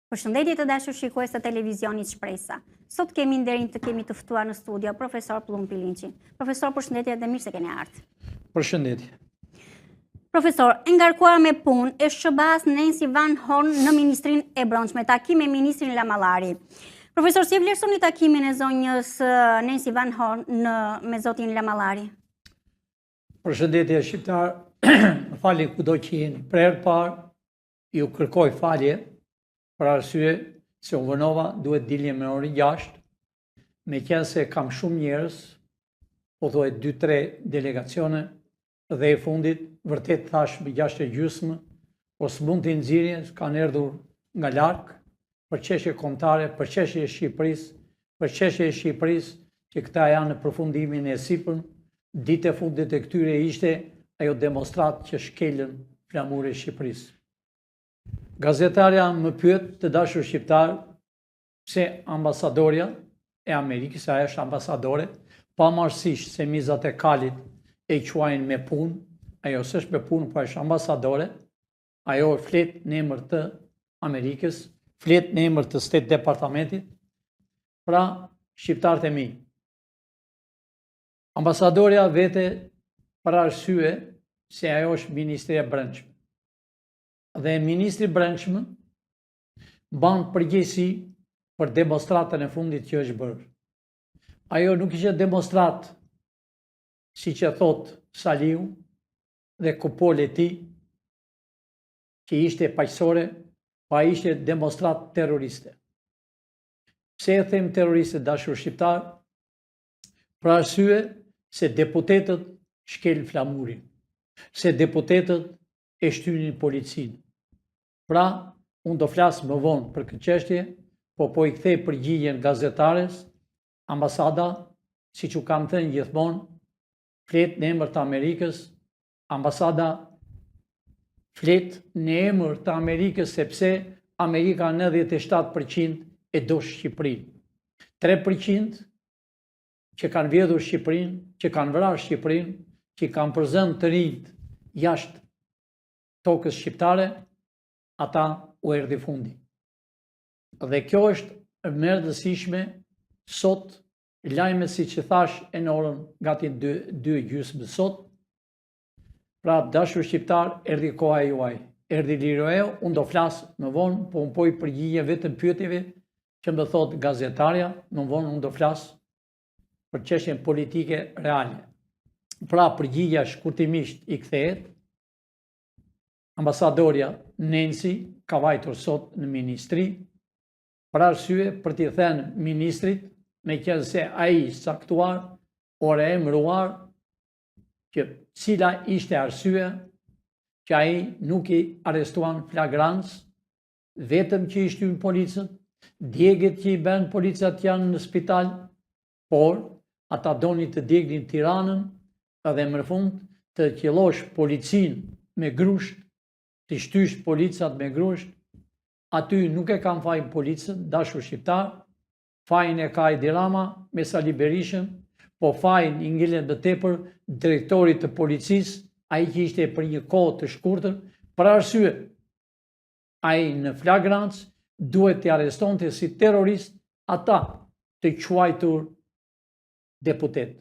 Përshëndetje të dashur shikues të televizionit Shpresa. Sot kemi nderin të kemi të ftuar në studio profesor Plumpi Linçin. Profesor, përshëndetje dhe mirë se keni ardhur. Përshëndetje. Profesor, e ngarkuar me punë e SBA-s Nancy Van Horn në Ministrinë e Brendshme, takim me ministrin Lamallari. Profesor, si e vlerësoni takimin e zonjës Nancy Van Horn me zotin Lamallari? Përshëndetje shqiptar, më falni kudo që jeni. Për herë parë ju kërkoj falje për arsye se u vënova duhet dilje me orën 6, me qenë se kam shumë njerëz, po thuhet 2-3 delegacione, dhe e fundit vërtet thash me 6:30, po s'mund t'i nxirje, kanë erdhur nga larg për çështje kombëtare, për çështje e Shqipërisë, që këta janë në përfundimin e sipër. Ditë e fundit e këtyre ishte ajo demonstrat që shkelën flamurin e Shqipërisë. Gazetarja më pyet, të dashur shqiptar, pse ambasadorja e Amerikës, ajo është ambasadore, pavarësisht se mizat e kalit e quajnë me punë, ajo s'është me punë, po është ambasadore, ajo flet në emër të Amerikës, flet në emër të State Departamentit. Pra, shqiptarët e mi, ambasadorja vete për arsye se ajo është Ministri e Brendshme. Dhe Ministri i Brendshëm ban përgjegjësi për demonstratën e fundit që është bërë. Ajo nuk ishte demonstrat, siç e thot Saliu dhe kupole e tij, që ishte paqësore, pa ishte demonstrat terroriste. Pse e them terroriste, dashur shqiptar? Për arsye se deputetët shkel flamurin, se deputetët e shtynin policinë. Pra, unë do flasë më vonë për këtë çështje, po i kthej përgjigjen gazetares. Ambasada, siç u kam thënë gjithmonë, flet në emër të Amerikës. Ambasada flet në emër të Amerikës sepse Amerika 97% e do Shqipërinë. 3% që kanë vjedhur Shqipërinë, që kanë vrarë Shqipërinë, që kanë përzënë të rinjt jashtë tokës shqiptare, ata u erdhi fundi. Dhe kjo është më e rëndësishme sot, lajme si që thash e në orën gati 2:30 sot. Pra, dashur shqiptar, erdhi koha juaj, erdhi liroja, unë do flasë më vonë, po unë po i përgjigje vetëm pyetjeve që më thot gazetarja, më vonë unë do flasë për çështjen politike reale. Pra, përgjigja shkurtimisht i kthehet. Ambasadorja Nancy ka vajtur sot në ministri, për arsye për t'i thënë ministrit, me qenë se ai saktuar, ore emëruar, që cila ishte arsye që ai nuk i arrestuan flagrancë, vetëm që i shtyn policët, djegët që i bën policat janë në spital, por ata doni të djegnin Tiranën, edhe më fund të qellosh policinë me grusht, të shtysh policat me grusht. Aty nuk e kanë fajin policët, dashur shqiptar, fajin e ka Edi Rama me Sali Berishën, po fajin i ngjilet më tepër drejtorit të policisë, ai që ishte për një kohë të shkurtër, për arsye ai në flagrancë duhet të arrestonte si terrorist ata të quajtur deputet.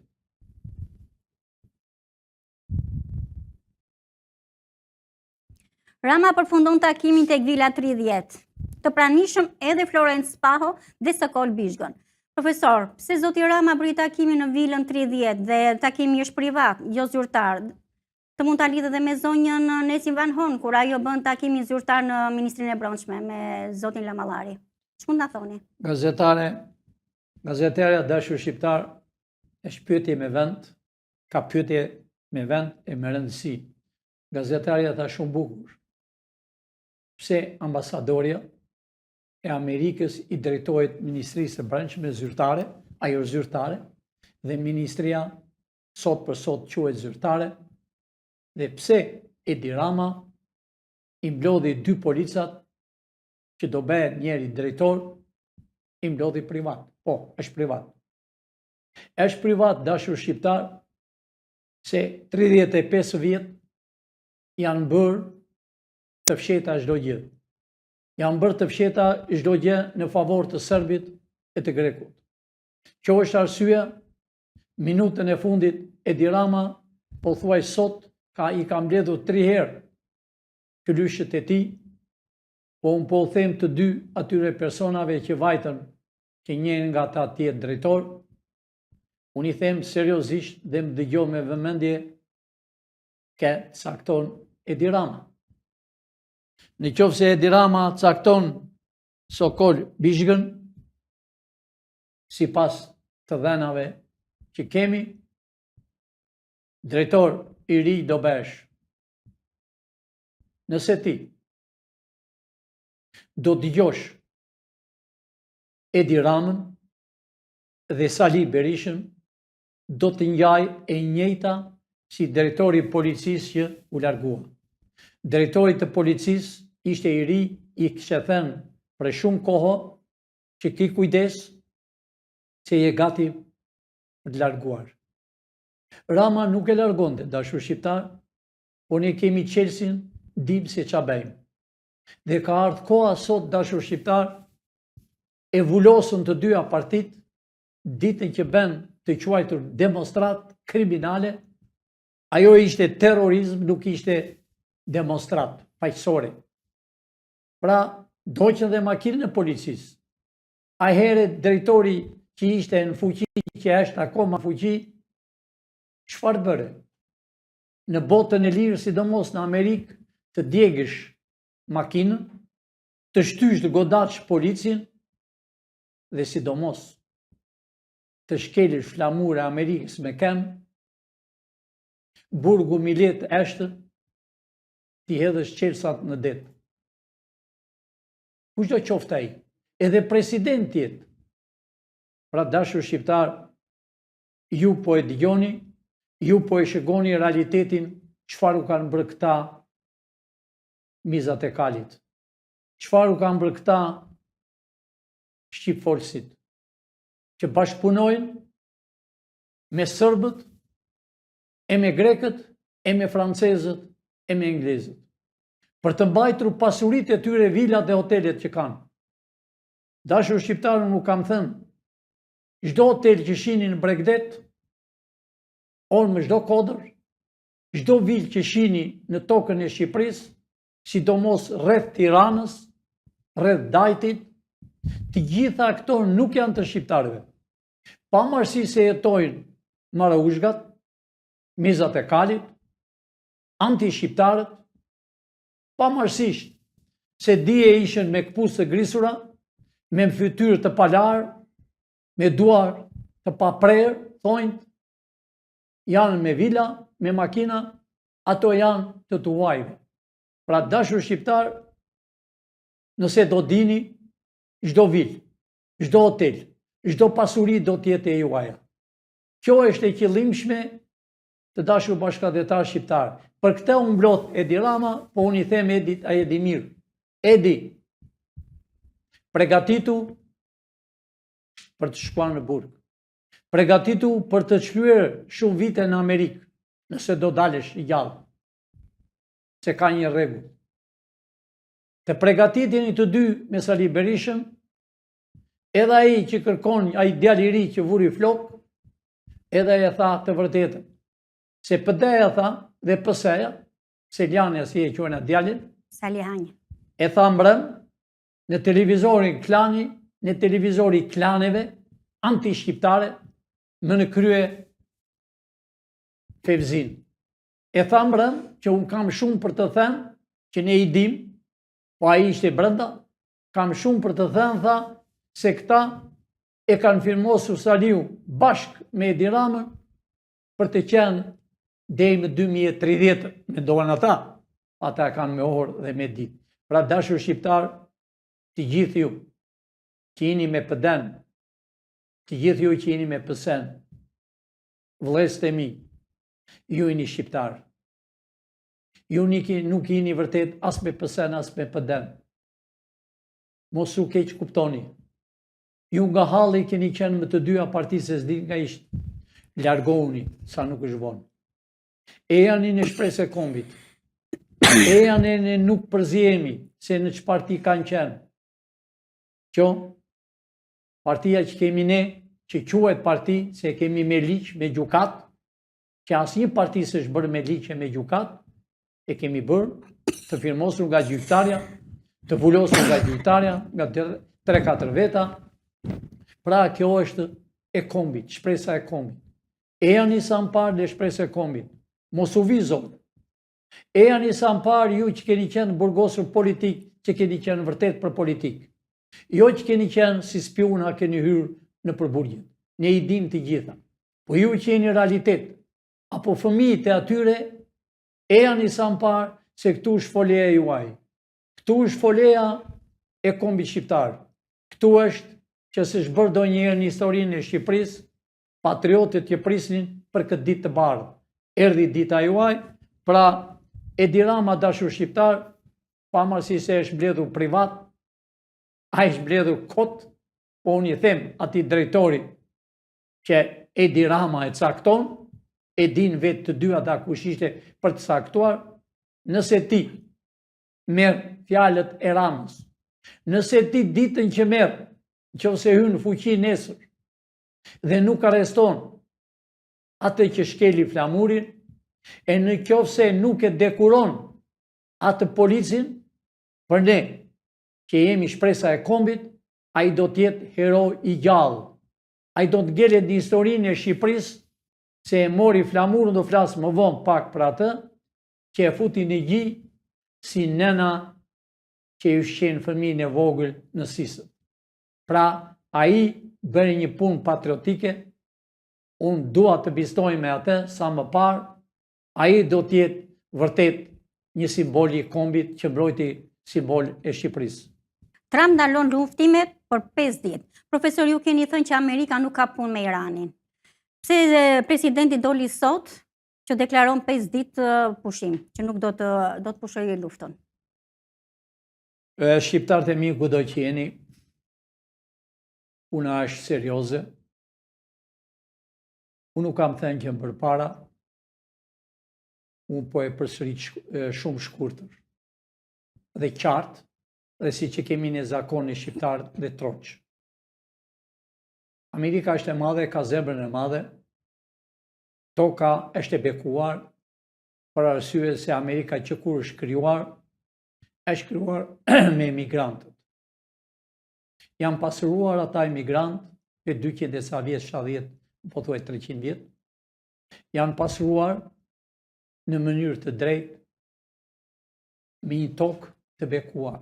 Rama përfundon takimin tek Vila 30, të pranishëm edhe Florence Spaho dhe Sokol Bishgon. Profesor, pse zoti Rama bëri takimin në Vilën 30 dhe takimi është privat, jo zyrtar? Të mund ta lidhet edhe me zonjën Nancy Van Horn, kur ajo bën takimin zyrtar në Ministrinë e Brendshme me zotin Lamallari. Ç'mund ta thoni? Gazetarja dashur shqiptar, është pyetje me vend, ka pyetje me vend e me rëndësi. Gazetarja tha shumë bukur. Pse ambasadorja e Amerikës i drejtohet Ministrisë së Brendshme zyrtare, ajo zyrtare, dhe ministria sot për sot quhet zyrtare, dhe pse Edi Rama i mblodhi 2 policat që do bëhet njëri drejtor, i mblodhi privat. Po, është privat. Është privat, dashur shqiptar, se 35 vjet janë bërë të fsheta çdo gjë. janë bërë të fsheta çdo gjë në favor të serbit e të grekut. Kjo është arsyeja, minutën e fundit Edi Rama pothuaj sot i ka mbledhur 3 herë kylyshët e tij, po unë po them të dy atyre personave që vajtën, që njëri nga ata të jetë drejtor, unë i them seriozisht dhe më dëgjoj me vëmendje ke cakton Edi Rama. Në qoftë se Edi Rama cakton Sokol Bizhgën, sipas të dhenave që kemi, drejtor i ri do bësh. Nëse ti do dëgjosh Edi Ramën dhe Sali Berishën, do të njaj e njëjta si drejtori i policisë që u largua. Drejtori të policisë ishte i ri, i kishte thënë për shumë kohë që ki kujdes që je gati për të larguar. Rama nuk e largonte, dashur shqiptar, por ne kemi qelsin, dim se qa bëjmë. Dhe ka ardhur koha sot, dashur shqiptar, e vullosën të dyja partit, ditën që bën të quajtur demonstrat kriminale, ajo ishte terrorizm, nuk ishte demonstrat faqësore. Pra, doqën dhe makinën e policisë. A herë drejtori që ishte në fuqi, që është akoma fuqi, çfarë bëre? Në botën e lirë, sidomos në Amerikë, të djegësh makinën, të shtysh të godash policin, dhe sidomos të shkelësh flamurë e Amerikës me këmbë, burgu Milet Eshtër, ti hedhësh qelsat në det. Kushdo qoftë ai, edhe presidenti jetë. Pra dashur shqiptar, ju po e dëgjoni, ju po e shikoni realitetin çfarë u kanë bërë këta mizat e kalit. Çfarë u kanë bërë këta shqipfolësit, që bashkëpunojnë me sërbët, e me grekët, e me francezët, e me englezët, për të mbajtur pasuritë e tyre, vilat dhe hotelet që kanë. Dashur shqiptarë, nuk kam thënë, çdo hotel që shihni në Bregdet, or me çdo kodër, çdo vilë që shihni në tokën e Shqipërisë, sidomos rreth Tiranës, rreth Dajtit, të gjitha këto nuk janë të shqiptarëve. Pavarësisht se jetojnë Marauzhgat, mizat e kalit, anti-shqiptarët, pavarësisht se dije ishin me këpucë të grisura, me fytyrë të palar, me duar të paprerë, thonjt, janë me vila, me makina, ato janë të tuajve. Pra dashur shqiptar, nëse do dini, çdo vilë, çdo hotel, çdo pasuri do të jetë e juaja. Kjo është e qëllimshme të dashur bashkëdhetar shqiptar. Për këtë unë mblodh Edi Rama, po unë i them Edit, a Edi mirë. Edi, pregatitu për të shkuar në burg. Pregatitu për të shkuar shumë vite në Amerikë, nëse do dalesh i gjallë, se ka një rregull. Të pregatitini të dy me Sali Berishën, edhe ai që kërkon, ai djalë i ri që vuri flok, edhe e tha të vërtetën. Se pëdeja tha dhe pëseja, se Ljanja si e quajnë djalin, Sali Hanja. E tha mbrëm në televizorin klani, në televizori klaneve, anti-shqiptare, më në krye Fevzin. E tha mbrëm që unë kam shumë për të thënë, që ne i dim, po ai ishte brenda, kam shumë për të thënë, tha, se këta e kanë firmosur Saliu bashk me Edi Ramën për të qenë deri në 2030, me doan ata kanë me orë dhe me ditë. Pra dashur shqiptar, të gjithë ju që jeni me pëden, të gjithë ju që jeni me pësen, vëllezërit e mi, ju jeni shqiptar. Ju nuk jeni vërtet as me pësen, as me pëden. Mos u keq kuptoni. Ju nga halli keni qenë me të dyja partisë, s'di nga ishtë, largohuni, sa nuk është vonë. E janë në shpresë e kombit. e janë ne nuk përzihemi se në që parti kanë qenë. Që partia që kemi ne, që quhet parti, se kemi me ligj, me gjukat, që asnjë parti s'është bërë me ligj e me gjukat, e kemi bërë të firmosur nga gjyqtarja, të vulosur nga gjyqtarja, nga 3-4 veta. Pra kjo është e kombit, shpresa e kombit. E janë i sa më parë dhe shpresa e kombit. Mos u vizon. E janë i sa më parë ju që keni qenë burgosur politik, që keni qenë vërtet për politik. Jo që keni qenë si spiona keni hyrë në përburgje. Ne i dim të gjitha. Po ju që jeni realitet, apo fëmijët e atyre, e janë i sa më parë se këtu është foleja juaj. Këtu është foleja e kombit shqiptar. Këtu është që s'është bërë ndonjëherë në historinë e Shqipërisë, patriotët që prisnin për këtë ditë të bardhë. Erdhi dita juaj, pra Edi Rama dashur shqiptar, pavarësisht se është mbledhur privat, ai është mbledhur kot, po unë i them atij drejtori që Edi Rama e cakton, e din vetë të dy ata kush ishte për të caktuar, nëse ti merr fjalët e Ramës, nëse ti ditën që merr, nëse hyn në fuqi nesër dhe nuk arreston atë që shkeli flamurin, e në qoftë se nuk e dekuron atë policin, për ne që jemi shpresa e kombit, ai do të jetë hero i gjallë. Ai do të ngelet në historinë e Shqipërisë se e mori flamurën, do flas më vonë pak për atë, që e futi në gjë si nëna që i ushqen fëmijën e vogël në sisë. Pra, ai bëri një punë patriotike, unë dua të bistoj me atë sa më parë, ai do të jetë vërtet një simbol i kombit që mbrojti simbol e Shqipërisë. Trump ndalon luftimet për 5 ditë. Profesor, ju keni thënë që Amerika nuk ka punë me Iranin. Pse presidenti doli sot që deklaron 5 ditë pushim, që nuk do të pushojë luftën? Shqiptarët e mi kudo që jeni, puna është serioze. Unë nuk kam thënë që më përpara, unë po e përsërit shumë shkurtër dhe qartë, dhe si që kemi në zakon e shqiptarët dhe troqë. Amerika është e madhe, ka zemrën e madhe, toka është e bekuar, për arsye se Amerika që kur është krijuar me emigrantët. Janë pasuruar ata emigrantë për 200 e sa vjetë, 70, po thuaj 300 vjetë, janë pasuruar në mënyrë të drejtë me një tokë të bekuar.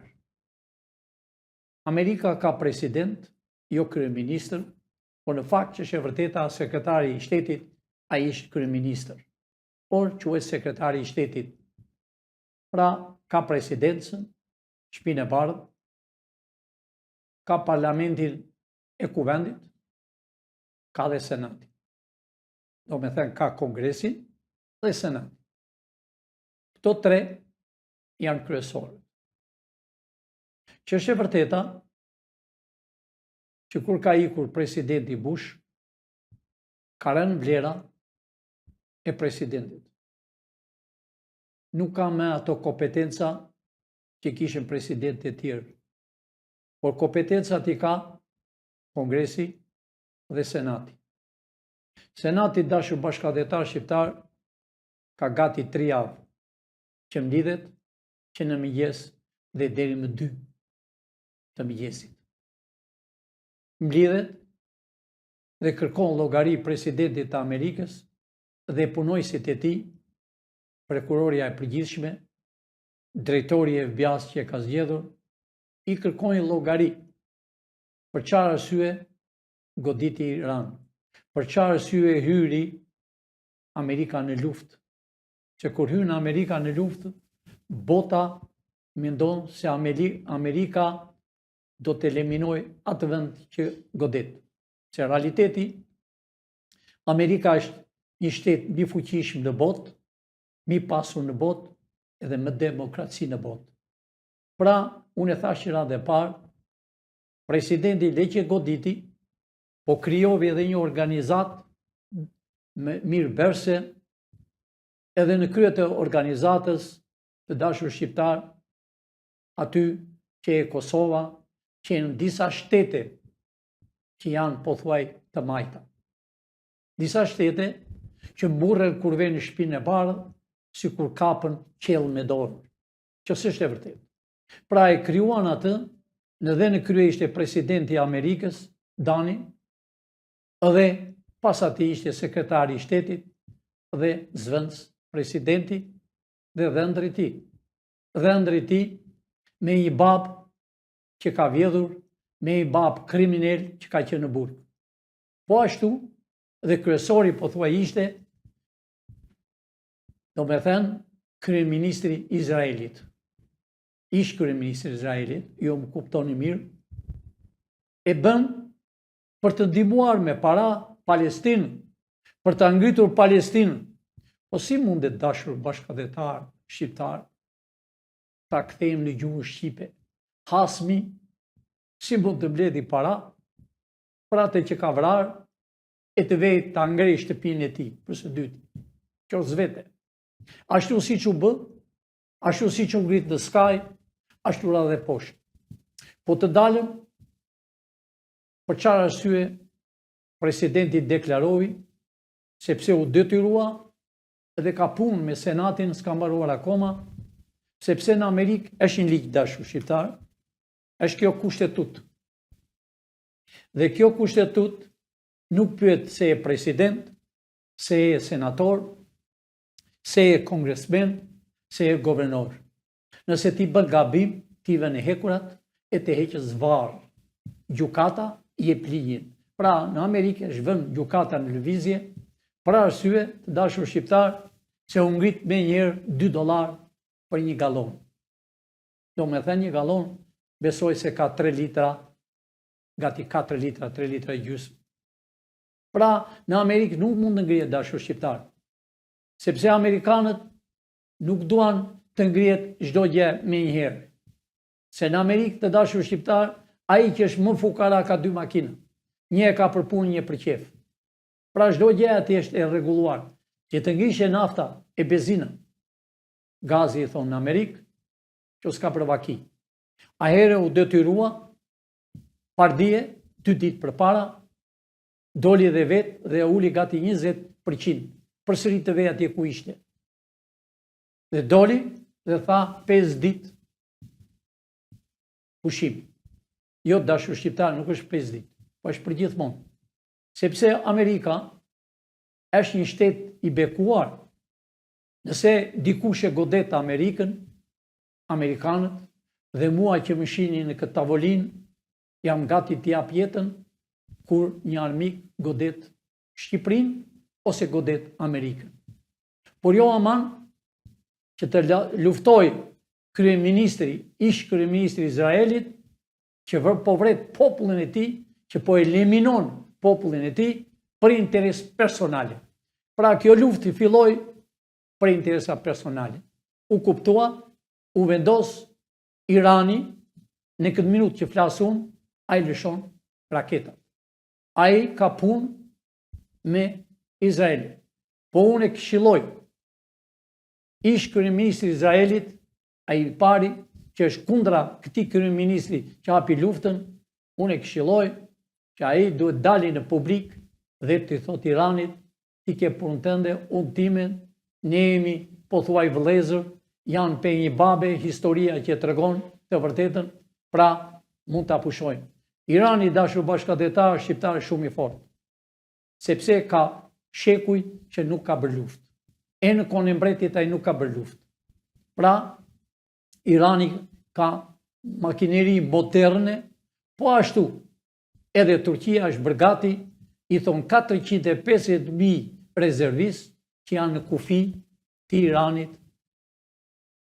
Amerika ka president, jo kryeministër, por në fakt që është e vërteta sekretari i shtetit, ai është kryeministër, por quhet sekretari i shtetit. Pra, ka presidencën, shtëpinë e bardhë, ka parlamentin e kuvendit, ka dhe senatin. Do me thënë ka kongresin dhe senatin. Këto 3 janë kryesorë. Që është e vërteta që kur ka ikur presidenti Bush, ka rënë vlera e presidentit. Nuk ka me ato kompetenca që kishin presidentë e tjerë, por kompetencat i ka Kongresi dhe Senati. Senati dashur bashkëdhetar shqiptar ka gati 3 javë që mlidhet që në mëngjes dhe deri më 2 të mëngjesit. Mlidhet dhe kërkon llogari presidentit të Amerikës dhe punojësit e tij, prokuroria e përgjithshme, drejtori e FBI-s që e ka zgjedhur, i kërkojnë llogari për çfarë arsye goditi Iran, për çfarë arsye hyri Amerika në luftë. Që kur hyn Amerika në luftë, bota mendon se Amerika do të eliminoj atë vend që godet. Se realiteti, Amerika është një shtet mbi fuqishëm në botë, mi pasur në botë edhe më demokraci në botë. Pra, unë e thash që radhë e parë, presidenti leqe goditi, po krijovi edhe një organizat mirëbërëse, edhe në krye të organizatës të dashur shqiptar, aty që e Kosova, që në disa shtete që janë pothuaj të majta. Disa shtete që mburren kur vjen në shtëpinë e bardhë, si kur kapën qell me dorë, që s'është e vërtetë. Pra e krijuan atë, dhe në krye ishte presidenti i Amerikës, Dani, dhe pas atij ishte sekretari i shtetit dhe zvendës presidenti dhe dhëndri i tij. Dhëndri i tij me një bab që ka vjedhur, me një bab kriminal që ka qenë në burg. Po ashtu dhe kryesori pothuaj ishte, do me thënë, kryeministri i Izraelit. Ish kryeministri i Izraelit, jo më kuptoni mirë, e bën për të ndihmuar me para Palestinën, për të ngritur Palestinën. Po si mundet dashur bashkëdhetar shqiptar ta kthejmë në gjuhën shqipe? Hasmi si mund të mbledhi para për atë që ka vrarë e të vejtë ta ngrej shtëpinë e tij për së dyti. Kjo zvete. Ashtu si që bë, ashtu si që ngrit në skaj, ashtu ra dhe poshtë. Po të dalëm, për çfarë arsye presidenti deklaroi, sepse u detyrua dhe ka punë me Senatin, s'ka mbaruar akoma, sepse në Amerikë është një ligj dashur shqiptar, është kjo kushtetut. Dhe kjo kushtetut nuk pyet se e president, se e senator, se e kongresmen, se e guvernor. Nëse ti bën gabim, ti vën e hekurat e të heqës varë. Gjukata i jep ligjin. Pra në Amerikë është vënë gjukata në lëvizje, për arsye të dashur shqiptar, se u ngrit me njëherë $2 për një gallon. Do me thënë një gallon, besoj se ka 3 litra, gati 4 litra, 3 litra e gjysmë. Pra në Amerikë nuk mund të ngrihet dashur shqiptar, sepse amerikanët nuk duan të ngrihet çdo gjë me njëherë. Se në Amerikë të dashur shqiptar, ai që është më fukara ka 2 makina. Një e ka për punë, një për qef. Pra çdo gjë aty është e rregulluar. Që të ngrishe nafta e benzina, gazi i thonë në Amerikë, që s'ka për vaki. A herë u detyrua, pardije, 2 ditë përpara, doli dhe vetë dhe uli gati 20% përsëri të vej atje ku ishte. Dhe doli dhe tha 5 ditë pushim. Jo dashur shqiptar, nuk është 5 ditë, po është për gjithmonë. Sepse Amerika është një shtet i bekuar. Nëse dikush e godet Amerikën, Amerikanët, dhe mua që më shihni në këtë tavolinë, jam gati t'i jap jetën kur një armik godet Shqipërinë ose godet Amerikën. Por jo aman që të luftoj ish kryeministri i Izraelit, që po vret popullin e tij, që po eliminon popullin e tij për interes personale. Pra kjo luftë filloi për interesa personale. U kuptua, u vendos Irani, në këtë minutë që flas unë, ai lëshon raketat. Ai ka punë me Izraelin. Po unë e këshilloj ish kryeministri i Izraelit, ai i pari që është kundra këtij kryeministri që hapi luftën, unë e këshilloj që ai duhet dali në publik dhe të thotë Iranit, ti ke punën tënde, unë timen, ne jemi pothuaj vëllezër, janë pe një babe, historia që tregon të vërtetën, pra mund ta pushojmë. Irani dashur bashkëdhetar shqiptar shumë i fortë, sepse ka shekuj që nuk ka bërë luftë. E në kohën e mbretit ai nuk ka bërë luftë. Pra Irani ka makineri moderne, po ashtu edhe Turqia është bërgati, i thonë 450.000 rezervistë që janë në kufi të Iranit,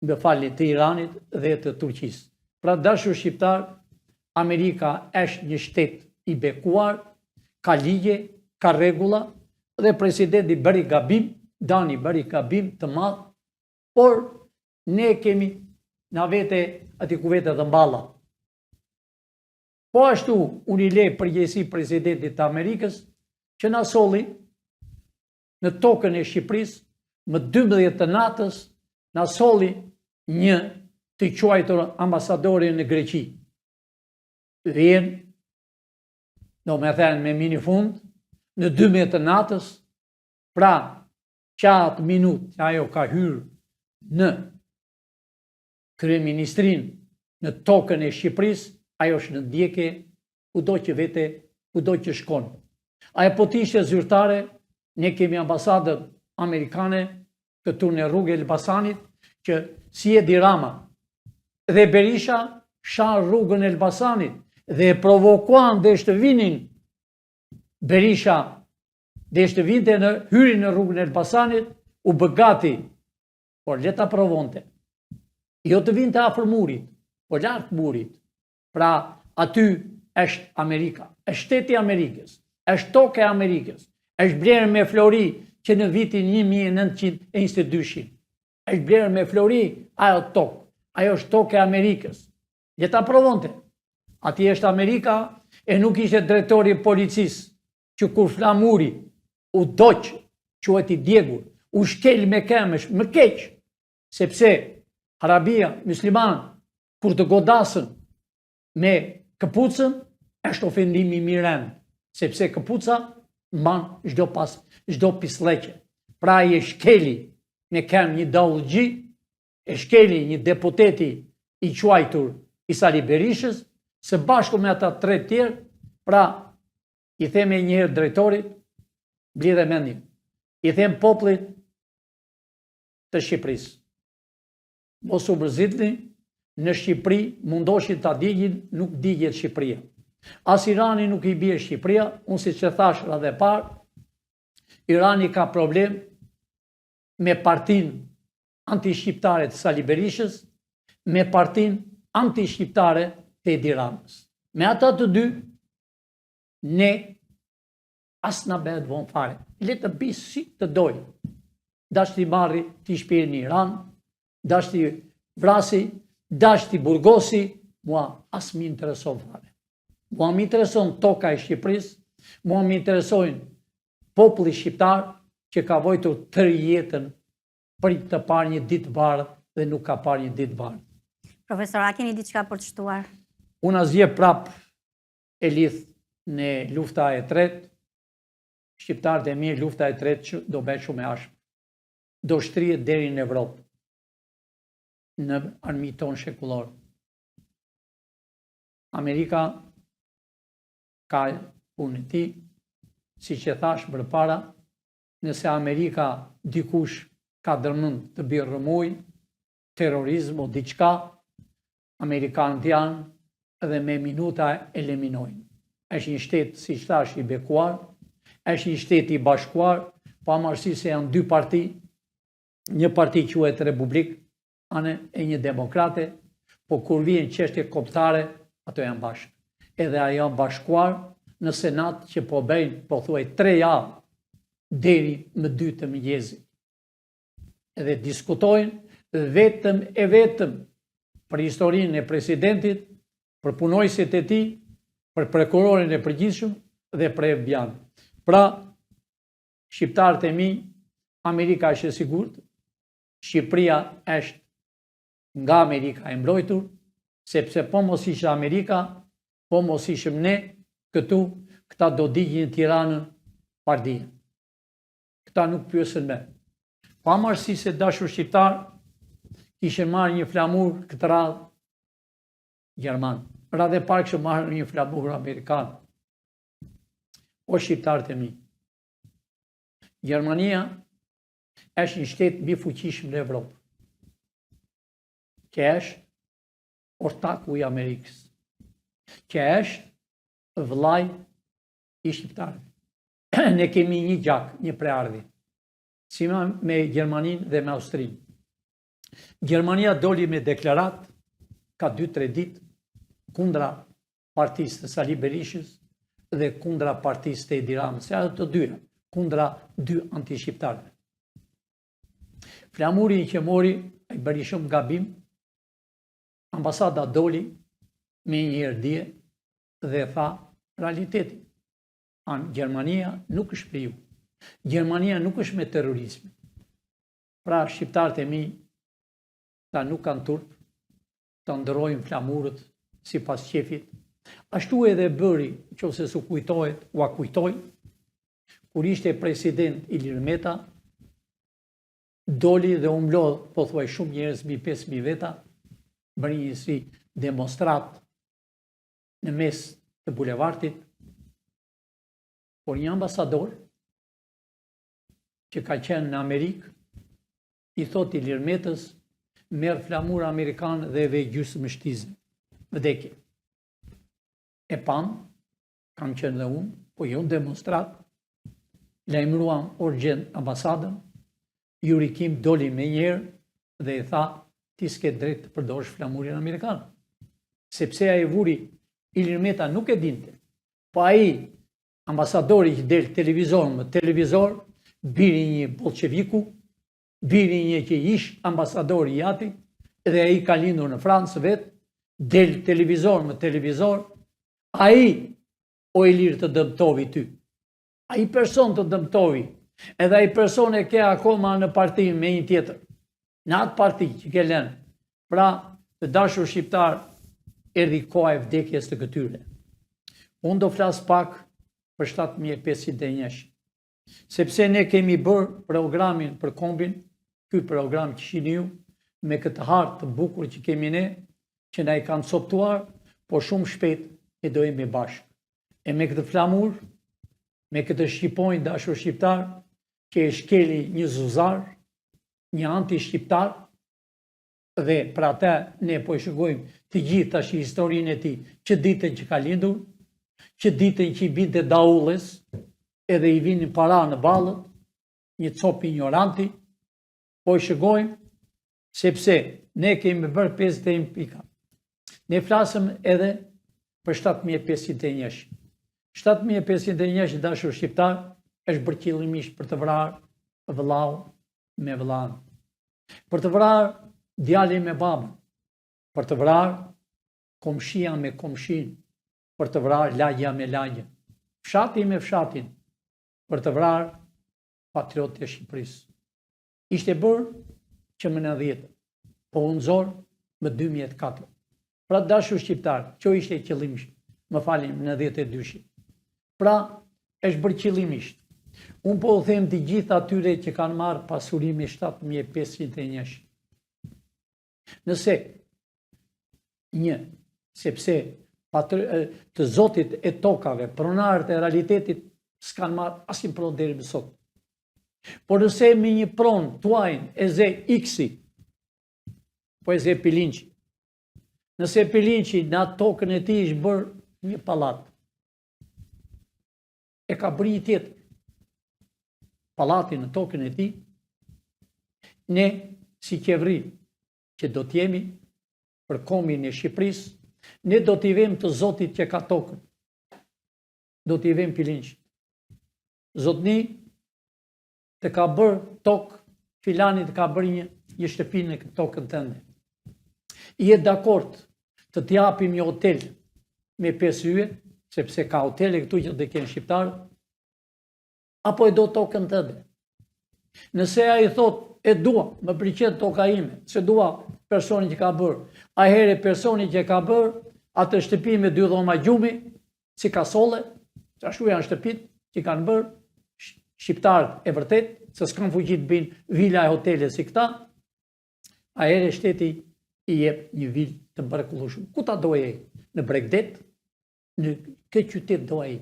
të Iranit dhe të Turqisë. Pra dashur shqiptar, Amerika është një shtet i bekuar, ka ligje, ka rregulla dhe presidenti bëri gabim, Dani bëri gabim të madh, por ne kemi na vete aty ku vete dhe mballa. Po ashtu unë i le përgjegjësi presidentit të Amerikës që na solli në tokën e Shqipërisë më 12 të natës, na solli një të quajtur ambasadori në Greqi. Vjen, do me thënë me minifund, në 12 të natës, pra qatë minut që ajo ka hyrë në kryeministrin në tokën e Shqipërisë, ajo është në ndjekje kudo që vete, kudo që shkon. Ajo po t'ishte zyrtare, ne kemi ambasadën amerikane këtu në rrugë Elbasanit, që si e di Rama dhe Berisha shan rrugën Elbasanit dhe e provokuan dhe shtë vinin Berisha dhe shtë vinte në hyrin në rrugën Elbasanit, u bëgati, por leta provonte. Jo të vinte afër murit, por lartë murit. Pra aty është Amerika, është shteti Amerikës, është toke Amerikës, është blerë me flori që në vitin 1922. është blerë me flori ajo tokë, ajo është toke Amerikës. Leta provonte. Ati është Amerika e nuk ishte drejtori policisë që kur flamuri u doqë, quhet i djegur, u shkel me kemesh, më keq, sepse Arabia, musliman, kur të godasën me këpucën, është ofendimi mirën, sepse këpuca mban çdo pisleqe. Pra i e shkeli me kem një dallëgji, e shkeli një deputeti i quajtur i Sali Berishës, së bashku me ata 3 tjerë, pra i theme njëherë drejtorit, blidhe mendim, i them popullit të Shqipërisë. Mos u mërzitni, në Shqipëri mundoshin ta digjin, nuk digjet Shqipëria. As Irani nuk i bie Shqipëria, unë si që thash radhe parë, Irani ka problem me partin anti-shqiptare të Sali Berishës, me partin anti-shqiptare të Edi Ramës. Me ata të dy, ne as na bëhet vonë fare. Le të bëj si të doj. Dash t'i marri t'i shpirë në Iran, dash t'i vrasi, dash t'i burgosi, mua as mi intereson fare. Mua mi intereson toka e Shqipërisë, mua mi interesojnë populli shqiptar që ka vojtur tërë jetën për të parë një ditë bardhë dhe nuk ka parë një ditë bardhë. Profesor, a keni diçka për të shtuar? Unë asgjë prap e lidh në lufta e tretë, shqiptarët e mirë lufta e tretë që do bëhet shumë e ashpër. Do shtrihet deri në Evropë, në armiqtë tonë shekullor. Amerika ka punën e tij, siç e thash më parë, nëse Amerika dikush ka dërmend të bëjë rrëmuj, terrorizëm o diçka, amerikanët janë dhe me minuta eliminojnë. Është një shtet, si thash, i bekuar, është një shtet i bashkuar, pavarësisht se janë 2 parti, një parti quhet Republik, anë e një demokrate, po kur vjen çështje kombëtare, ato janë bashkë. Edhe ajo janë bashkuar në Senat që po bëjnë, po thuaj 3 javë deri më 2 të mëngjesit. Edhe diskutojnë vetëm për historinë e presidentit, për punojësit e tij, për prokurorin e përgjithshëm dhe për FBI-n. Pra, shqiptarët e mi, Amerika është e sigurt, Shqipëria është nga Amerika e mbrojtur, sepse po mos ishte Amerika, po mos ishim ne këtu, këta do digjin Tiranën pardije. Këta nuk pyesën me. Pavarësisht se dashur shqiptar kishin marrë një flamur këtë radhë gjerman. Radhë e parë kishin marrë një flamur amerikan. O shqiptarët e mi, Gjermania është një shtet mbi fuqishëm në Evropë, që është ortaku i Amerikës, që është vëllai i shqiptarëve. Ne kemi një gjak, një preardhje, si me Gjermaninë dhe me Austrinë. Gjermania doli me deklarat, ka 2-3 ditë, kundra partisë të Sali Berishës dhe kundra partisë të Edi Ramës, se ato të dyja, kundra 2 anti-shqiptarëve. Flamuri që mori, e bëri shumë gabim, ambasada doli me një erdhje dhe tha realitetin. Gjermania nuk është për ju. Gjermania nuk është me terrorizmi. Pra, shqiptarët e mi, ta nuk kanë turp, ta ndërojnë flamurët si pas qefit. Ashtu edhe bëri, nëse su kujtohet, u kujtoj, kur ishte president Ilir Meta, doli dhe umblodh, po thuaj shumë njerëz, mbi 5.000 veta, bëri një si demonstrat në mes të bulevardit, por një ambasador që ka qenë në Amerikë, i thot Ilir Metës, merë flamur amerikanë dhe ve gjysë më shtizë, vdekje. E pan, kam qenë dhe unë, po jo në demonstrat, lajmëruam urgjent ambasadën, Jurikim doli me njerë dhe i tha, ti s'ke drejt të përdorësh flamurin amerikanë. Sepse a i vuri, Ilir Meta nuk e dinte, po a i, ambasadori që del televizor, biri një bolqeviku, biri një që ish ambasadori i ati, dhe a i ka lindur në Francë vetë, del televizor, a i o Ilir të dëmtovi ty, a i person të dëmtovi, edhe a i person e ke akoma në parti me një tjetër, në atë parti që ke lënë, pra të dashur shqiptar, erdi koha e vdekjes të këtyre. Unë do flas pak për 7501, sepse ne kemi bërë programin për kombin, ky program që shihni ju, me këtë hartë të bukur që kemi ne, që na i kanë coptuar, po shumë shpejt e do jemi bashkë. E me këtë flamur, me këtë shqiponjë dashur shqiptar, që e shkeli një zuzar, një anti-shqiptar, dhe pra ta ne po e shikojmë të gjithë tash historinë e tij, që ditën që ka lindur, që ditën që i binte daulles, edhe i vinin para në ballët, një cop ignoranti, po e shikojmë sepse ne kemi bërë 51 pika. Ne flasëm edhe për 7501. 7501 dashur shqiptar është bërë qëllimisht për të vrarë vëllau me vëllain, për të vrarë djalin me babën, për të vrarë komshia me komshin, për të vrarë lagja me lagjen, fshati me fshatin, për të vrarë patriotët e Shqipërisë. Ishte bërë që më 90, po u nxorë më 2004. Pra dashur shqiptar, që ishte qëllimisht, më falim, në 92. Pra, është bërë qëllimisht. Unë po u them të gjithë atyre që kanë marrë pasurimi 7501. Nëse sepse të zotit e tokave, pronarët e realitetit s'kanë marrë asnjë pronë deri më sot. Por nëse me një pronë tuajnë e ze X-i, po e ze Pilinçi, nëse Pilinçi në atë tokën e tij është bërë një pallat, e ka bërë një tjetër pallati në tokën e tij, ne si qeveri që do t'jemi për kombin e Shqipërisë, ne do t'i vëmë të zotit që ka tokën, do t'i vëmë Pilinçit. Zotni të ka bërë tokë, filani të ka bërë një shtëpi në këtë tokën tënde. I e dakord të t'japim një hotel me 5 yje, sepse ka hotele këtu që dhe kënë shqiptarë, apo e do tokën tënde. Nëse a i thot, e dua, më pëlqen toka ime, se dua personi që ka bërë, a here personi që ka bërë, atë shtëpi me 2 dhoma gjumi, si kasole, që ashtu janë shtëpit që kanë bërë, shqiptarët e vërtet, se s'kan fuqi të bëjnë vila e hotele si këta, a here shteti i jep një vilë të mrekullueshme. Ku ta do e? Në Bregdet, në këtë qytet do e?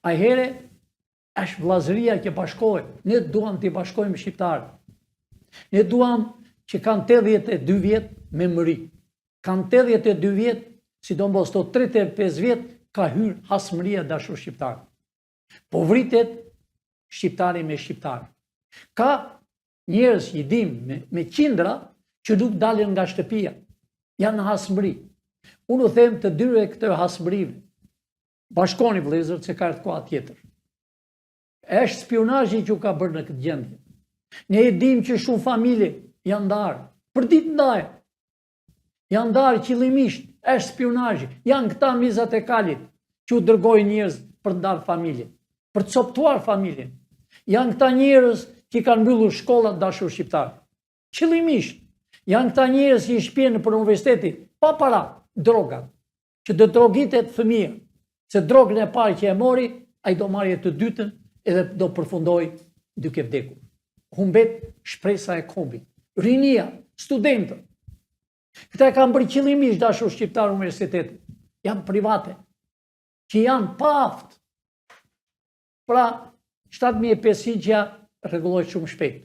A here është vllazëria që bashkohet. Ne duam të bashkojmë shqiptarët. Ne duam që kanë 82 vjet me mëri. Kanë 82 vjet, sidomos to 35 vjet, ka hyrë hasmëria dashur shqiptar. Po vritet shqiptari me shqiptar. Ka njerëz që i dim me qindra që nuk dalin nga shtëpia. Janë në hasmëri. Unë u them të dyre këtë hasmërive. Bashkoni vëllezër se ka koha tjetër. Është spionazhi që u ka bërë në këtë gjendje. Ne e dim që shumë familje janë ndarë. Për ditë ndaje. Janë ndarë qëllimisht. Është spionazhi. Janë këta mizat e kalit që u dërgojnë njerëz për ndarë familje. Për të coptuar familjen. Janë këta njerëz që kanë mbyllur shkollat dashur shqiptar. Qëllimisht. Janë këta njerëz që i shpjenë për universiteti, pa para, drogat, që do drogitet fëmija, se drogën e parë që e mori, ai do marrë të dytën edhe do përfundoj duke vdekur. Humbet shpresa e kombit. Rinia, studentët. Këta e kanë bërë qëllimisht dashur shqiptar universitetit. Janë private, që janë pa aftë. Pra, 7.500 që rregulloj shumë shpejt.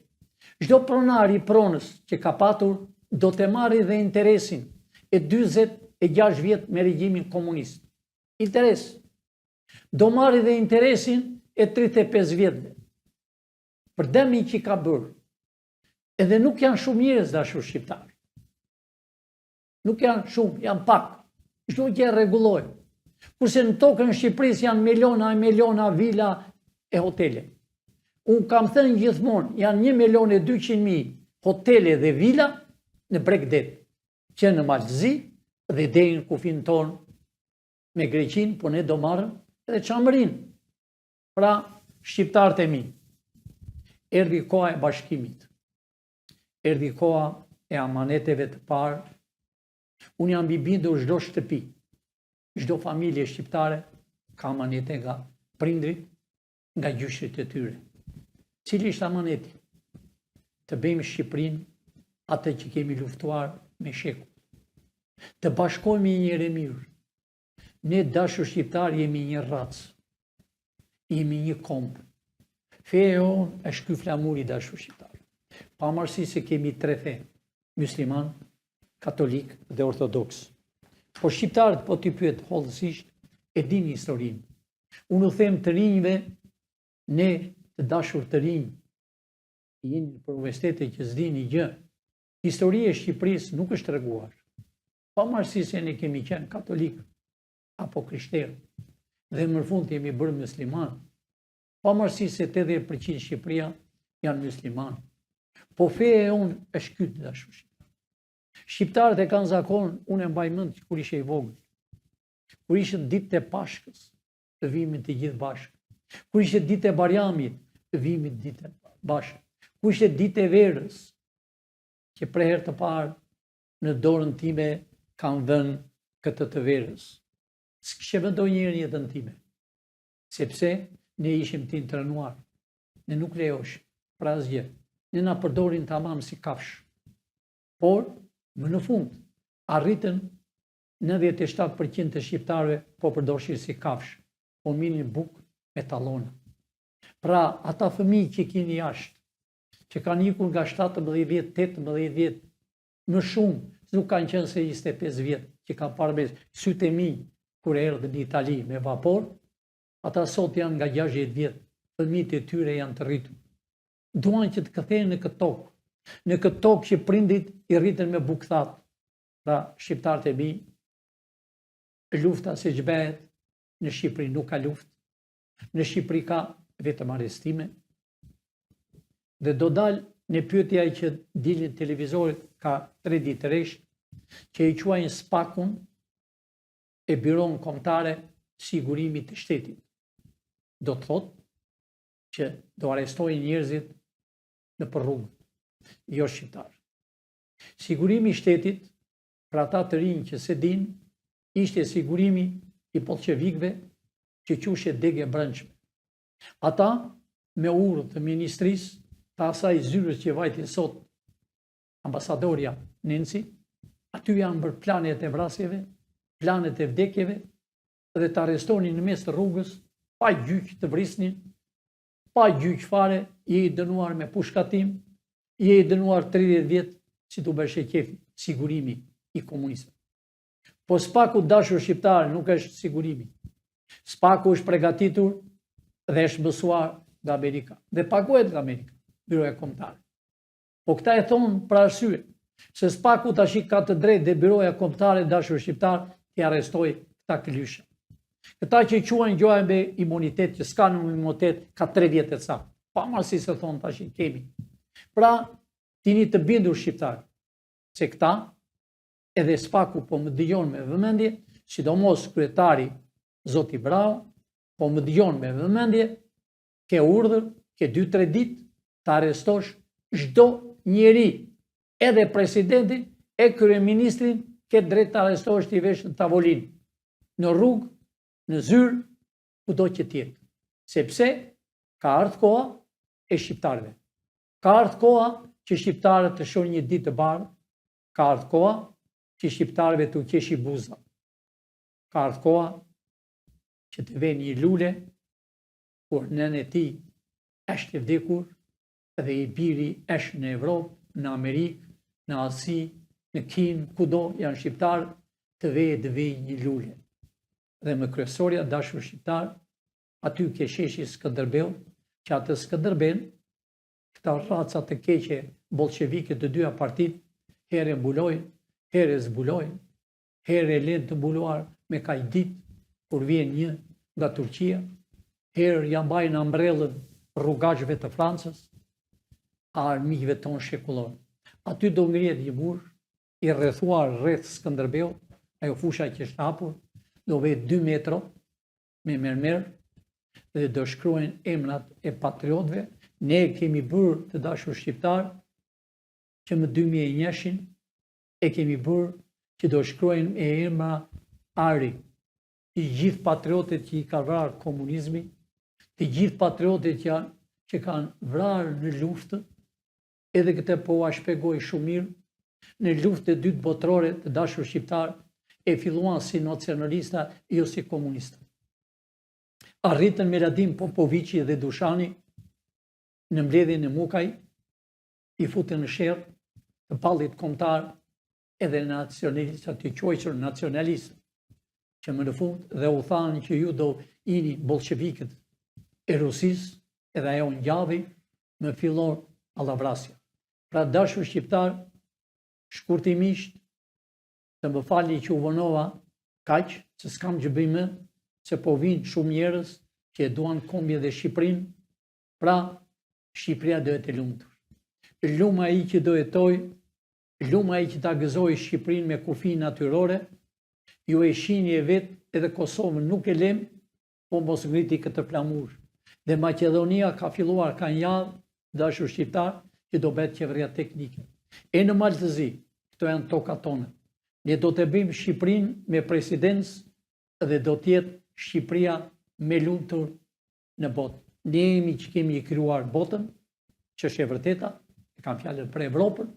Çdo pronar i pronës që ka patur do të marrë dhe interesin e 46 vjet me regjimin komunist. Interes. Do marrë dhe interesin e 35 vjetëve. Për dëmin që ka bërë. Edhe nuk janë shumë njerëz dashur shqiptar. Nuk janë shumë, janë pak. Çdo gjë rregullojnë. Kurse në tokën e Shqipërisë janë miliona e miliona vila e hotele. Unë kam thënë gjithmonë, janë 1.200.000 hotele dhe vila në Bregdet, që në Malzi dhe deri në kufin tonë me Greqinë, po ne do marrëm edhe Çamërinë. Pra, shqiptarët e mi, erdhi koha e bashkimit. Erdhi koha e amaneteve të parë. Unë jam i bindur çdo shtëpi, çdo familje shqiptare ka amanete nga prindrit, nga gjyshrit e tyre. Cili është amaneti? Të bëjmë Shqipërinë atë që kemi luftuar me shekull. Të bashkohemi njëre mirë. Ne dashur shqiptar jemi një racë. Jemi një kombë. Feja jonë është ky flamuri dashur shqiptar. Pavarësisht se kemi 3 fe, musliman, katolik dhe ortodoks. Po shqiptarët po t'i pyet hollësisht e dini historinë. Unë u them të rinjve, ne të dashur të rinj, jeni për universitete që s'dini gjë. Historia e Shqipërisë nuk është treguar. Pavarësisht se ne kemi qenë katolik apo krishterë dhe më fund jemi bërë musliman. Pavarësisht se 80% Shqipëria janë musliman. Po feja jonë është ky dashur shqiptar. Shqiptarët e kanë zakon, unë e mbaj mend kur ishe i vogël. Kur ishte ditë e Pashkës, të vimit të gjithë bashkë. Kur ishte ditë e Bajramit, të vimit ditë bashkë. Kur ishte ditë e verës, që për herë të parë në dorën time kam vënë këtë të verës. S'kishe vendoj njëri jetën time, sepse ne ishim të intrenuar. Ne nuk lejosh, pra asgjë. Ne na përdorin tamam si kafsh. Por, më në fund, arritën 97% të shqiptarëve po përdorshin si kafsh, po minin bukë me tallona. Pra, ata fëmijë që keni jashtë, që kanë ikur nga 17 vjet, 18 vjet, më shumë, nuk kanë qenë se 25 vjet, që kanë parë me sytë e mi, kur erdhën në Itali me vapor, ata sot janë nga 60 vjet, fëmijët e tyre janë të rritur. Duan që të kthehen në këtë tokë, në këtë tokë që prindit i rriten me bukëthat. Pra, shqiptarët e mi, lufta se ç'bëhet, në Shqipëri nuk ka luftë. Në Shqipëri ka vetëm arrestime. Dhe do dalë në pyetja që dilin televizorit ka 3 ditë rresht, që i quajnë SPAK-un e Byron Kombëtare Sigurimit të Shtetit. Do të thotë që do arrestojnë njerëzit në për rrugë, jo shqiptar. Sigurimi i shtetit, për ata të rinj që se din, ishte sigurimi i bolshevikëve që quhej degë e brendshme. Ata me urë të ministrisë të asaj zyrës që vajti sot ambasadorja Nenci, aty janë bërë planet e vrasjeve, planet e vdekjeve, dhe të arrestonin në mes të rrugës, pa gjyq të vrisnin, pa gjyq fare, je i dënuar me pushkatim, je i dënuar 30 vjet, si të bëshe qefi, sigurimi i komunistëve. Po SPAK-u dashur shqiptar nuk është sigurimi. SPAK-u është përgatitur dhe është mësuar nga Amerika. Dhe paguhet nga Amerika, Byroja Kombëtare. Po këta e thonë për arsye, se SPAK-u tash ka të drejtë dhe Byroja Kombëtare dashur shqiptar t'i arrestoj këta këlyshe. Këta që quajnë gjoja me imunitet, që s'ka në imunitet, ka 3 vjet e ca. Pavarësisht se thonë tash kemi. Pra, tini të bindur shqiptar, se këta edhe SPAK-u po më dëgjon me vëmendje, sidomos kryetari Zoti Brau, po më dëgjon me vëmendje, ke urdhër, ke 2-3 ditë të arrestosh çdo njeri edhe presidentin e kryeministrin ke drejt të arrestohesh t'i vesh në tavolinë, në rrugë, në zyrë, kudo që tjetë. Sepse ka ardhur koha e shqiptarëve. Ka ardhur koha që shqiptarët të shohin një ditë të bardhë, ka ardhur koha që shqiptarëve t'u qeshi buza. Ka ardhur koha që të vjen një lule kur nënë e tij është e vdekur dhe i biri është në Evropë, në Amerikë, në Asi, në Kinë, kudo janë shqiptarë, të vej një lule. Dhe me kryesorja dashur shqiptar, aty ke sheshi Skënderbeu, që atë Skënderben, këta racat të keqe bolshevike të dyja partit, herë mbulojnë, herë zbulojnë, herë lënë të mbuluar me kajdit, kur vjen një nga Turqia, herë ja mbajnë ambrellën rrugaqëve të Francës, armiqve tonë shekullor. Aty do ngrihet një burr i rrethuar rreth Skënderbeu, ajo fusha që është hapur, do vetë 2 metro me mermer dhe do shkruajnë emrat e patriotëve. Ne kemi bërë të dashur shqiptar që më 2001 e kemi bërë që do shkruajnë e emra ari të gjithë patriotët që i ka vrarë komunizmi, të gjithë patriotët që kanë vrarë në luftë, edhe këtë po a shpjegoj shumë mirë, në luftën e dytë botërore të dashur shqiptar e filluan si nacionalista, jo si komunista. Arritën Miladin Popoviqi dhe Dushani në mbledhjen e Mukaj, i futën në sherr të pallit kombëtar edhe nacionalistë, të quajtur nacionalistë, që më në fund dhe u thanë që ju do jeni bolshevikët e Rusisë, edhe ajo ngjavi me fillon allavrasja. Pra dashur shqiptar, shkurtimisht, të më falni që u vonova kaq, se s'kam që bëj më, se po vinë shumë njerëz që e duan kombje dhe Shqipërinë, pra Shqipëria do jetë e lumtur. Lumë ai që do jetoj, lumë ai që ta gëzoj Shqipërinë me kufi natyrore, ju e shihni e vetë edhe Kosovën nuk e lem, po mos ngriti këtë flamur. Dhe Maqedonia ka filluar ka një javë, dashur shqiptar, që do bëhet qeveria teknike. E në Maltëzi, këto janë tokat tona. Ne do të bëjmë Shqipërinë me presidencë dhe do të jetë Shqipëria me lumtur në botë. Ne jemi që kemi krijuar botën, që është e vërteta, e kam fjalën për Evropën.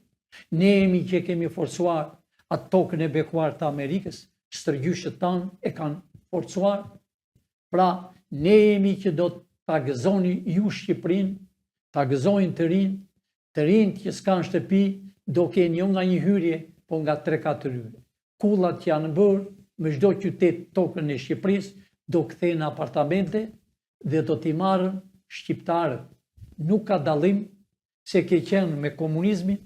Ne jemi që kemi forcuar atë tokën e bekuar të Amerikës, stërgjyshët tanë e kanë forcuar. Pra, ne jemi që do ta gëzoni ju Shqipërinë, ta gëzojnë të rinë që s'kan shtëpi, do kenë jo nga një hyrje, po nga 3-4 hyrje. Kullat që janë bërë, me çdo qytet tokën e Shqipërisë, do kthejnë apartamente dhe do t'i marrën shqiptarët. Nuk ka dallim se ke qenë me komunizmin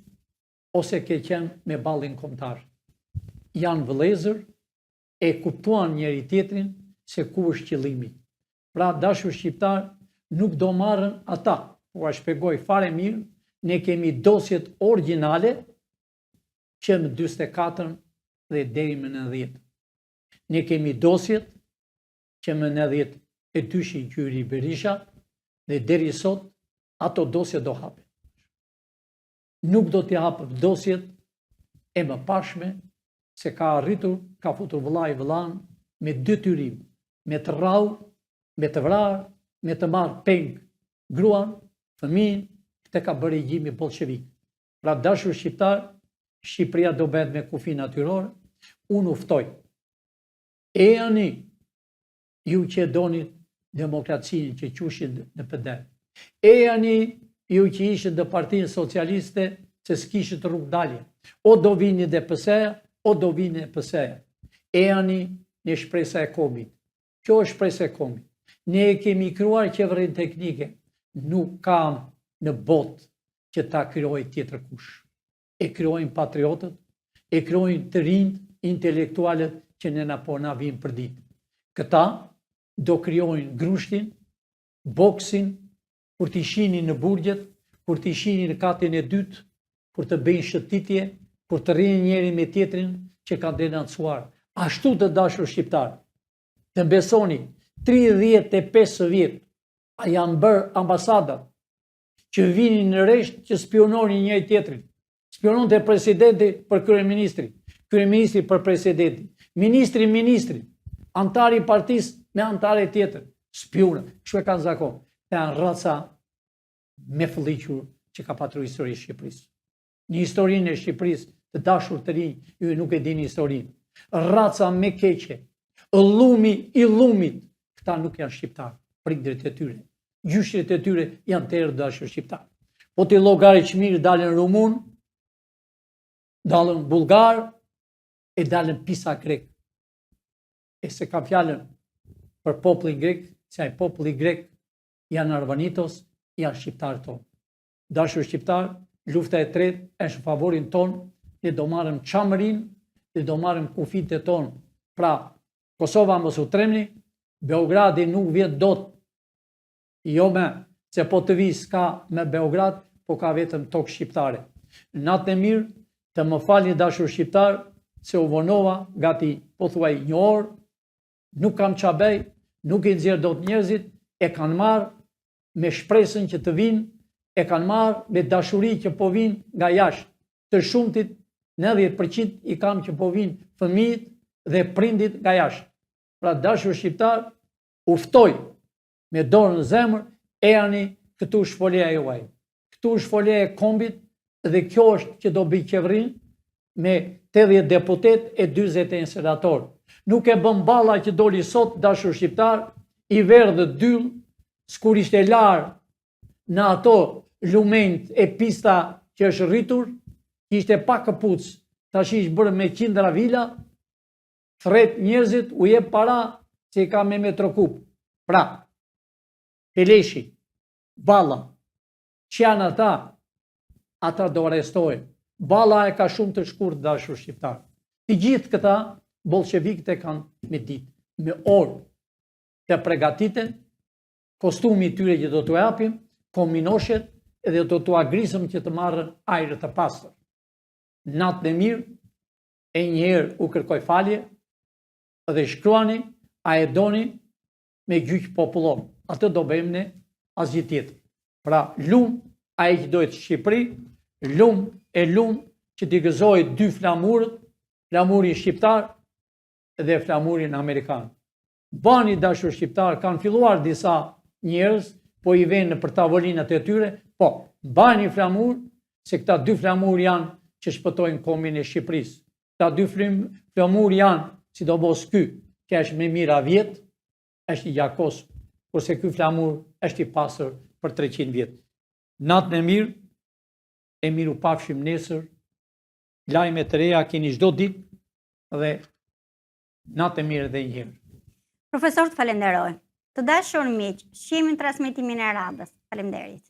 ose ke qenë me ballin kombëtar. Janë vëllezër, e kuptuan njëri tjetrin se ku është qëllimi. Pra, dashur shqiptar, nuk do marrën ata, po a shpjegoj fare mirë, ne kemi dosjet origjinale që më 44 dhe deri më 90. Ne kemi dosjet që më 90 e dyshi Gjyri Berisha dhe deri sot ato dosje do hapen. Nuk do t'i hapë dosjet e më pashme se ka arritur, ka futur vëllai vëllan me detyrim, me të rrau, me të vrarë, me të marrë peng gruan, fëmijën, këtë ka bërë regjimi bolshevik. Pra dashur shqiptar, Shqipëria do bëhet me kufi natyror, unë uftoj. E ani ju që doni demokracinë që qushin në PD. E ani ju që ishën dhe partinë socialiste se s'kishët rrugë dalje. O do vini dhe PS-ja, o do vini PS-ja. E ani në shpresa e kombit. Kjo është shpresa e kombit. Ne kemi krijuar qeverinë teknike. Nuk kam në botë që ta krijojë tjetër kush. E krijojnë patriotët, e krijojnë të rinjt intelektualët që ne po na vijnë për ditë. Këta do krijojnë grushtin, boksin, kur t'i shihnin në burgjet, kur t'i shihnin në katin e dytë, kur të bëjnë shëtitje, kur të rrinë njëri me tjetrin që kanë denoncuar. Ashtu të dashur shqiptar, të besoni 35 vjet a janë bërë ambasadat që vinin në rresht që spiononin njëri tjetrin. Spiononte presidenti për kryeministri, kryeministri për presidenti, ministri, antari i partisë me antare tjetër, spiona, kështu e kanë zakon. Të janë raca me fëlliqur që ka patru histori Shqipërisë. Një historinë e Shqipërisë të dashur të rinj, ju nuk e dini historinë. Raca me keqe, llumi i llumit, këta nuk janë shqiptarë, prindrit e tyre. Gjyshrit e tyre janë të erë dashur shqiptarë. Po të llogarit mirë dalën rumun, dalën bulgar, e dalën pisa grek. E se ka fjallën për popullin grek, se ai populli grek janë Arvanitos, janë shqiptarë tonë. Dashur shqiptarë, lufta e tretë është në favorin tonë, ne do marrim çamërin, ne do marrim kufit e tonë. Pra, Kosova mos u tremni, Beogradi nuk vjen dot. Jo me, se po të vi s'ka me Beograd, po ka vetëm tokë shqiptare. Natën e mirë, të më falni dashur shqiptar, se u vonova gati pothuaj një orë, nuk kam çabej, nuk i nxjerr dot njerëzit, e kanë marrë me shpresën që të vinë, e kanë marrë me dashuri që po vinë nga jashtë. Të shumtit, 90% i kam që po vinë fëmijët dhe prindit nga jashtë. Pra dashur shqiptar, u ftoj me dorën në zemër, ejani këtu shfolja juaj. Këtu shfolja e kombit dhe kjo është që do bëj qeverinë me 80 deputet e 41 senator. Nuk e bën balla që doli sot dashur shqiptar, i verdhë dyll, s'kur ishte larë në ato lumenjt e pista që është rritur, ishte pa këpuc, tash ishte bërë me qindra vila, thret njerëzit, u jep para që i ka me metrokup. Pra, Peleshi, Balla, që janë ata do arrestojnë. Balla e ka shumë të shkurt dashur shqiptar. Të gjithë këta, bolshevikët e kanë me ditë, me orë të pregatiten, kostumi tyre që do të japim, kominoshet, edhe do të agrisëm që të marrën ajrë të pastër. Natën e mirë, e njëherë u kërkoj falje, dhe shkruani, a e doni me gjyq popullor. Atë do bëjmë ne asgjë tjetër. Pra, lumë, a e që dojtë Shqipëri, lumë që t'i gëzoj dy flamurët, flamurin shqiptar dhe flamurin amerikan. Bani dashur shqiptar, kanë filluar disa njerëz, po i venë për tavolinat e tyre, po, bani flamur, se këta dy flamur janë që shpëtojnë kombin e Shqipërisë. Këta dy flamur janë, si do mos ky, që është me mira vjetë, është i jakos, kurse ky flamur është i pasër për 300 vjetë. Natën e mirë, e miru pafshim nesër, lajme të reja keni çdo ditë dhe natë e mirë dhe njëherë. Profesor, të falenderoj. Të dashur miq, shihemi në transmetimin e radhës. Faleminderit.